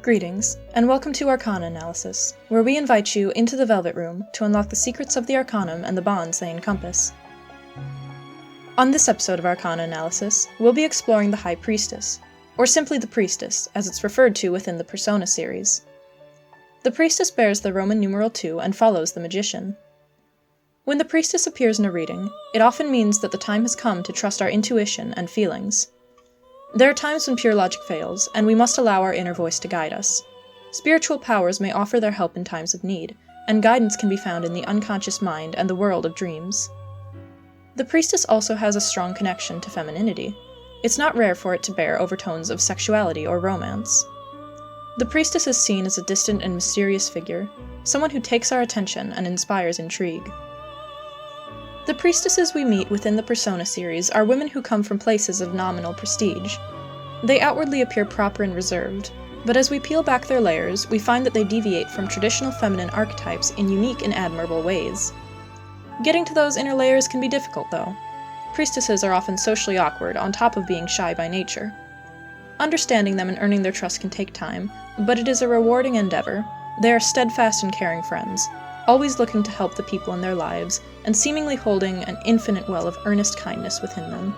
Greetings, and welcome to Arcana Analysis, where we invite you into the Velvet Room to unlock the secrets of the arcanum and the bonds they encompass. On this episode of Arcana Analysis, we'll be exploring the High Priestess, or simply the Priestess, as it's referred to within the Persona series. The Priestess bears the Roman numeral 2 and follows the Magician. When the Priestess appears in a reading, it often means that the time has come to trust our intuition and feelings. There are times when pure logic fails, and we must allow our inner voice to guide us. Spiritual powers may offer their help in times of need, and guidance can be found in the unconscious mind and the world of dreams. The Priestess also has a strong connection to femininity. It's not rare for it to bear overtones of sexuality or romance. The Priestess is seen as a distant and mysterious figure, someone who takes our attention and inspires intrigue. The priestesses we meet within the Persona series are women who come from places of nominal prestige. They outwardly appear proper and reserved, but as we peel back their layers, we find that they deviate from traditional feminine archetypes in unique and admirable ways. Getting to those inner layers can be difficult, though. Priestesses are often socially awkward, on top of being shy by nature. Understanding them and earning their trust can take time, but it is a rewarding endeavor. They are steadfast and caring friends, always looking to help the people in their lives, and seemingly holding an infinite well of earnest kindness within them.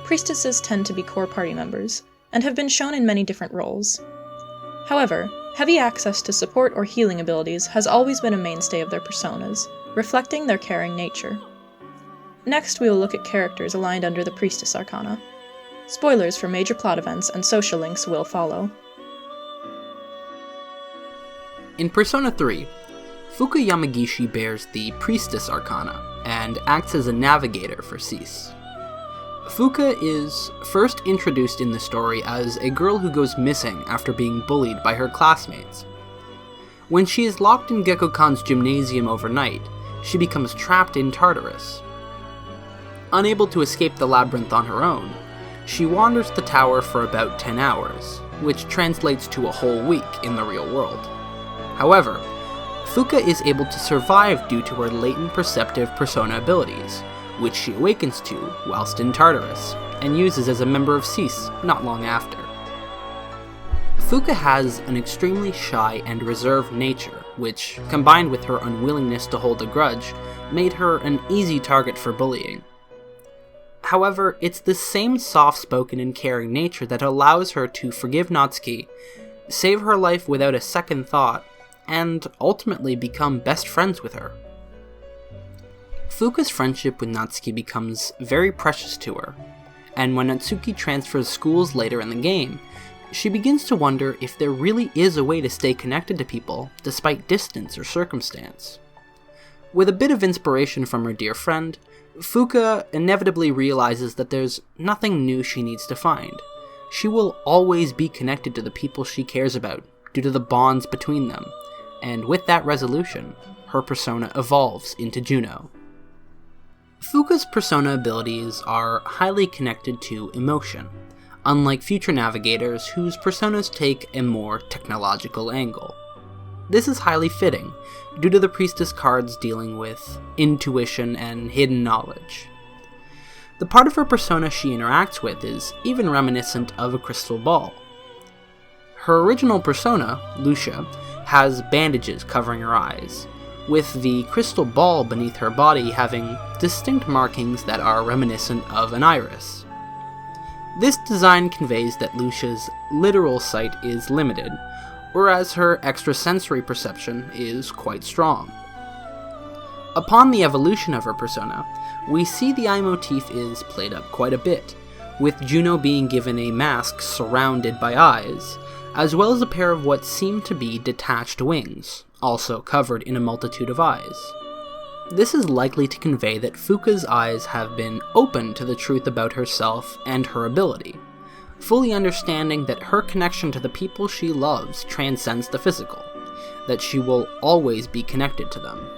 Priestesses tend to be core party members, and have been shown in many different roles. However, heavy access to support or healing abilities has always been a mainstay of their personas, reflecting their caring nature. Next, we will look at characters aligned under the Priestess Arcana. Spoilers for major plot events and social links will follow. In Persona 3, Fuuka Yamagishi bears the Priestess Arcana, and acts as a navigator for Cease. Fuuka is first introduced in the story as a girl who goes missing after being bullied by her classmates. When she is locked in Gekko-kan's gymnasium overnight, she becomes trapped in Tartarus. Unable to escape the labyrinth on her own, she wanders the tower for about 10 hours, which translates to a whole week in the real world. However, Fuuka is able to survive due to her latent perceptive persona abilities, which she awakens to whilst in Tartarus, and uses as a member of Cease not long after. Fuuka has an extremely shy and reserved nature, which, combined with her unwillingness to hold a grudge, made her an easy target for bullying. However, it's this same soft-spoken and caring nature that allows her to forgive Natsuki, save her life without a second thought, and ultimately become best friends with her. Fuuka's friendship with Natsuki becomes very precious to her, and when Natsuki transfers schools later in the game, she begins to wonder if there really is a way to stay connected to people despite distance or circumstance. With a bit of inspiration from her dear friend, Fuuka inevitably realizes that there's nothing new she needs to find. She will always be connected to the people she cares about due to the bonds between them, and with that resolution, her persona evolves into Juno. Fuuka's persona abilities are highly connected to emotion, unlike future navigators whose personas take a more technological angle. This is highly fitting, due to the Priestess cards dealing with intuition and hidden knowledge. The part of her persona she interacts with is even reminiscent of a crystal ball. Her original persona, Lucia, has bandages covering her eyes, with the crystal ball beneath her body having distinct markings that are reminiscent of an iris. This design conveys that Lucia's literal sight is limited, whereas her extrasensory perception is quite strong. Upon the evolution of her persona, we see the eye motif is played up quite a bit, with Juno being given a mask surrounded by eyes, as well as a pair of what seem to be detached wings, also covered in a multitude of eyes. This is likely to convey that Fuuka's eyes have been open to the truth about herself and her ability, fully understanding that her connection to the people she loves transcends the physical, that she will always be connected to them.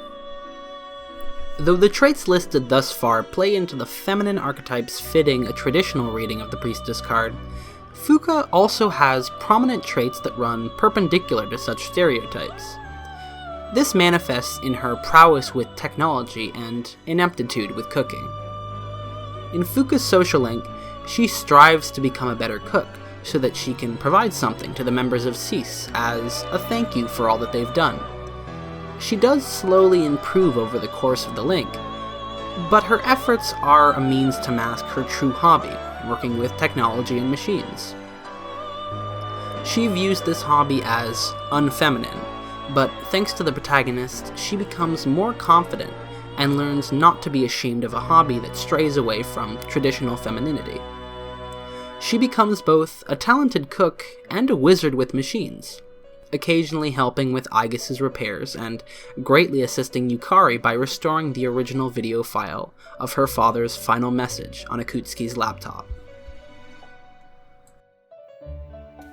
Though the traits listed thus far play into the feminine archetypes fitting a traditional reading of the Priestess card, Fuuka also has prominent traits that run perpendicular to such stereotypes. This manifests in her prowess with technology and ineptitude with cooking. In Fuuka's social link, she strives to become a better cook, so that she can provide something to the members of SEAS as a thank you for all that they've done. She does slowly improve over the course of the link, but her efforts are a means to mask her true hobby, working with technology and machines. She views this hobby as unfeminine, but thanks to the protagonist, she becomes more confident and learns not to be ashamed of a hobby that strays away from traditional femininity. She becomes both a talented cook and a wizard with machines, occasionally helping with Aegis's repairs and greatly assisting Yukari by restoring the original video file of her father's final message on Akutsuki's laptop.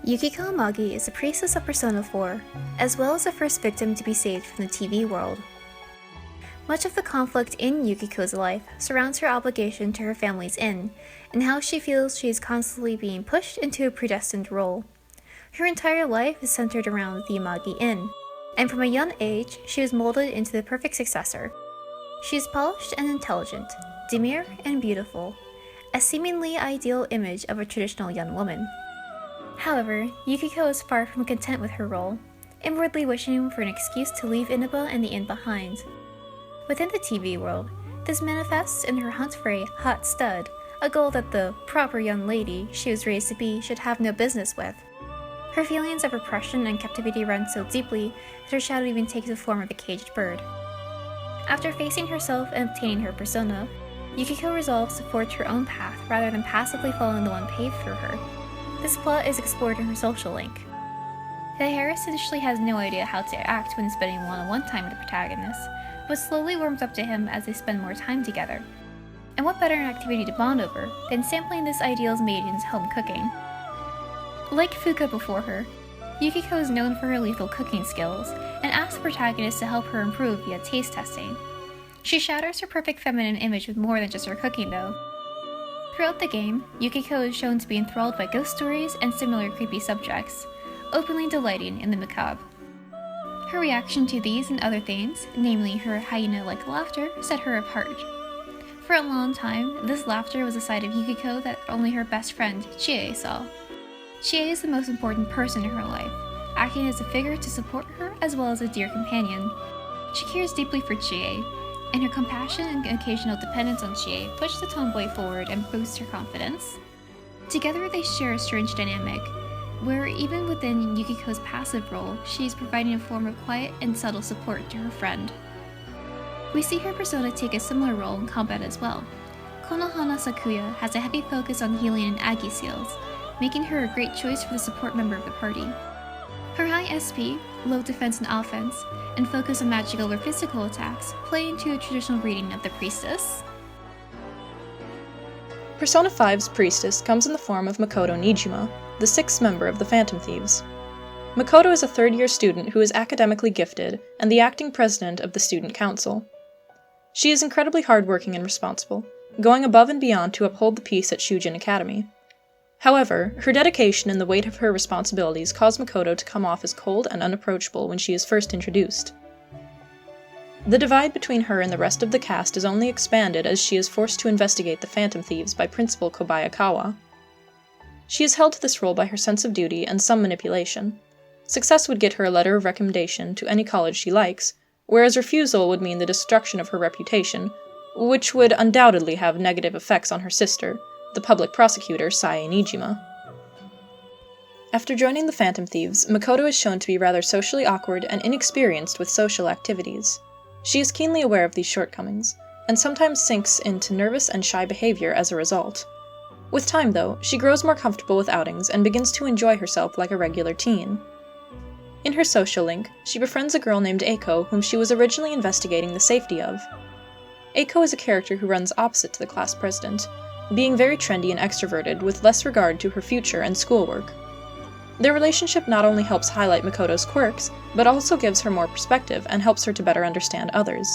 Yukiko Amagi is a priestess of Persona 4, as well as the first victim to be saved from the TV world. Much of the conflict in Yukiko's life surrounds her obligation to her family's inn, and how she feels she is constantly being pushed into a predestined role. Her entire life is centered around the Amagi Inn, and from a young age, she was molded into the perfect successor. She is polished and intelligent, demure and beautiful, a seemingly ideal image of a traditional young woman. However, Yukiko is far from content with her role, inwardly wishing for an excuse to leave Inaba and the inn behind. Within the TV world, this manifests in her hunt for a hot stud, a goal that the proper young lady she was raised to be should have no business with. Her feelings of repression and captivity run so deeply that her shadow even takes the form of a caged bird. After facing herself and obtaining her persona, Yukiko resolves to forge her own path rather than passively following the one paved for her. This plot is explored in her social link. Harris initially has no idea how to act when spending one-on-one time with the protagonist, but slowly warms up to him as they spend more time together. And what better activity to bond over than sampling this ideal maiden's home cooking? Like Fuuka before her, Yukiko is known for her lethal cooking skills, and asks the protagonist to help her improve via taste testing. She shatters her perfect feminine image with more than just her cooking though. Throughout the game, Yukiko is shown to be enthralled by ghost stories and similar creepy subjects, openly delighting in the macabre. Her reaction to these and other things, namely her hyena-like laughter, set her apart. For a long time, this laughter was a side of Yukiko that only her best friend, Chie, saw. Chie is the most important person in her life, acting as a figure to support her as well as a dear companion. She cares deeply for Chie, and her compassion and occasional dependence on Chie push the tomboy forward and boost her confidence. Together they share a strange dynamic, where even within Yukiko's passive role, she is providing a form of quiet and subtle support to her friend. We see her persona take a similar role in combat as well. Konohana Sakuya has a heavy focus on healing and Agi seals, making her a great choice for the support member of the party. Her high SP, low defense and offense, and focus on magical or physical attacks play into a traditional reading of the priestess. Persona 5's priestess comes in the form of Makoto Niijima, the sixth member of the Phantom Thieves. Makoto is a third-year student who is academically gifted and the acting president of the student council. She is incredibly hardworking and responsible, going above and beyond to uphold the peace at Shujin Academy. However, her dedication and the weight of her responsibilities cause Makoto to come off as cold and unapproachable when she is first introduced. The divide between her and the rest of the cast is only expanded as she is forced to investigate the Phantom Thieves by Principal Kobayakawa. She is held to this role by her sense of duty and some manipulation. Success would get her a letter of recommendation to any college she likes, whereas refusal would mean the destruction of her reputation, which would undoubtedly have negative effects on her sister, the public prosecutor Sae Niijima. After joining the Phantom Thieves, Makoto is shown to be rather socially awkward and inexperienced with social activities. She is keenly aware of these shortcomings, and sometimes sinks into nervous and shy behavior as a result. With time, though, she grows more comfortable with outings and begins to enjoy herself like a regular teen. In her social link, she befriends a girl named Eiko whom she was originally investigating the safety of. Eiko is a character who runs opposite to the class president, being very trendy and extroverted with less regard to her future and schoolwork. Their relationship not only helps highlight Makoto's quirks, but also gives her more perspective and helps her to better understand others.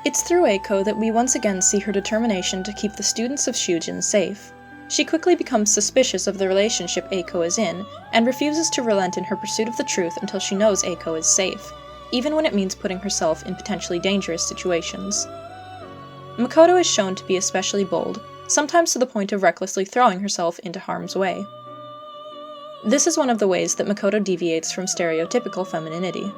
It's through Eiko that we once again see her determination to keep the students of Shujin safe. She quickly becomes suspicious of the relationship Eiko is in, and refuses to relent in her pursuit of the truth until she knows Eiko is safe, even when it means putting herself in potentially dangerous situations. Makoto is shown to be especially bold, sometimes to the point of recklessly throwing herself into harm's way. This is one of the ways that Makoto deviates from stereotypical femininity.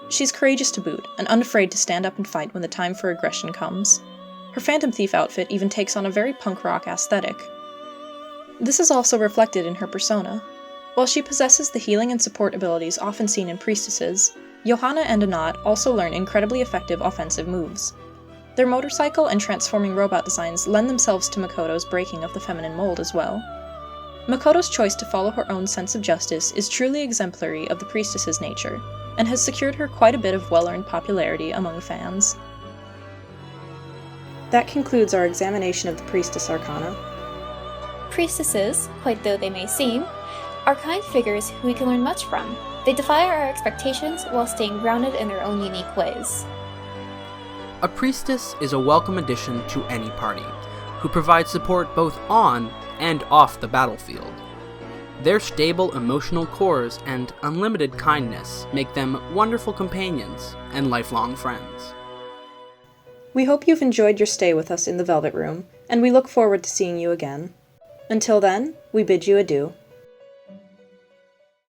She's courageous to boot, and unafraid to stand up and fight when the time for aggression comes. Her Phantom Thief outfit even takes on a very punk rock aesthetic. This is also reflected in her persona. While she possesses the healing and support abilities often seen in priestesses, Johanna and Anat also learn incredibly effective offensive moves. Their motorcycle and transforming robot designs lend themselves to Makoto's breaking of the feminine mold as well. Makoto's choice to follow her own sense of justice is truly exemplary of the priestess's nature, and has secured her quite a bit of well-earned popularity among fans. That concludes our examination of the Priestess Arcana. Priestesses, quite though they may seem, are kind figures who we can learn much from. They defy our expectations while staying grounded in their own unique ways. A priestess is a welcome addition to any party, who provides support both on and off the battlefield. Their stable emotional cores and unlimited kindness make them wonderful companions and lifelong friends. We hope you've enjoyed your stay with us in the Velvet Room, and we look forward to seeing you again. Until then, we bid you adieu.